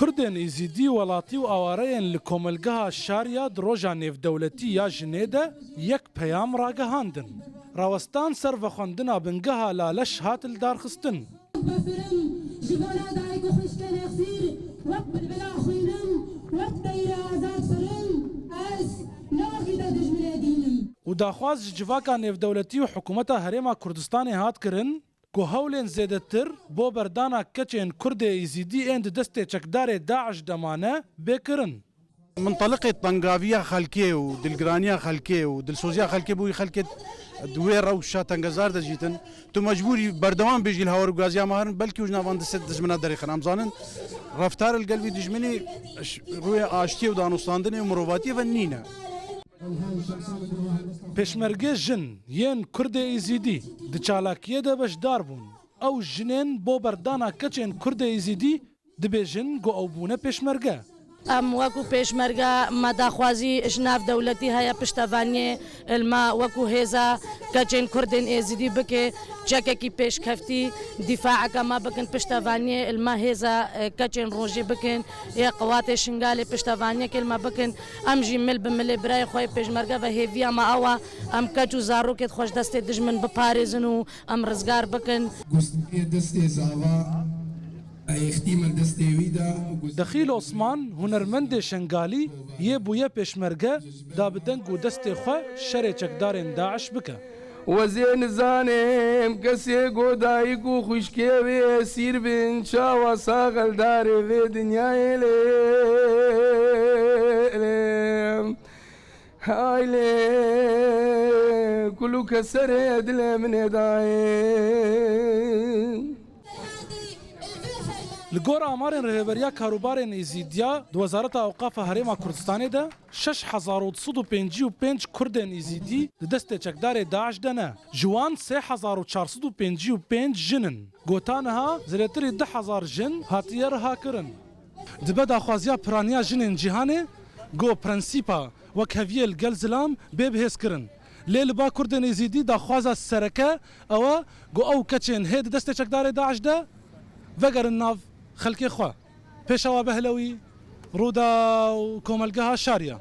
كردن يزيدي ولاتي و آوارين لكوملگها الشارية دروجا نيف دولتي يا جنيدة يك بيام راگهاندن راوستان سر وخوندنا بنگها لالش هات الدار خستن و داخواز جواکا نيف دولتي و حكومتا هريما كردستان هات کرن کو هولین زیدتر بو بردانا کچین کرد یزیدی اند دسته چکدار داعش دمانه بکرن منطلقة طنقافية خلكي ودلقرانية خلكي ودلسوزية خلكي بوي خلكي دوير روشة تنقزار دجيتن تو مجبوري بردوان بيجي الهوار وغازيا مهرن بلكي وجنا فان دست دجمنا دريخن امزانن رفتار القلبي دجمني روي اشتي ودانوستاندني ومروفاتي فنينه پشمرگه جن ین کرد یزیدی د چالاکیه ده بشدار بون او جنین بو بردانا کچین کرد یزیدی دبیجن گو او بونه پشمرگه ام وكو بيشمرقة ما داخوازي اشناف دولتي هيا بشتافانية الما وكو هيزا كاجين كردن ازيدي بكي جاكي بيش كفتي دفاعك ما بكن بشتافانية الما هيزا كاجين روجي بكن يا قوات شنغالي بشتافانية كلمة بكن ام جيمل بملي براي خوي بيشمرقة وهيفيا ما اوا ام كاجو زارو كت خوش دستي دجمن بباريزنو ام رزقار بكن دخیل عثمان هنرمند شنگالی یه بویه پشمرگه دا بدنگ و دست خواه شر چکدار داعش بکه وزين زانم كسي قودايكو خشكي سير بن شاوى صاغل داري في دنيا إلي هاي لي كلو كسر يدل من يداي لگور آمارن رهبریا کاروبارن ایزیدیا دو وزارت اوقاف هرما کردستان ده 6255 کردن ایزیدی دست چکدار داعش دنه جوان 3455 جنن گوتانها زلتری 10000 جن هاتیر ها کرن دبدا خوازیا پرانیا جنن جهانه گو پرنسیپا وکهویل گلزلام بهس کرن لیل با کردن ایزیدی دا خوازا سرکه او گو او کچن هید دست چکدار داعش ده وگر الناف خلقي خوا بيشوا بهلوي رودا وكوملقاها شاريه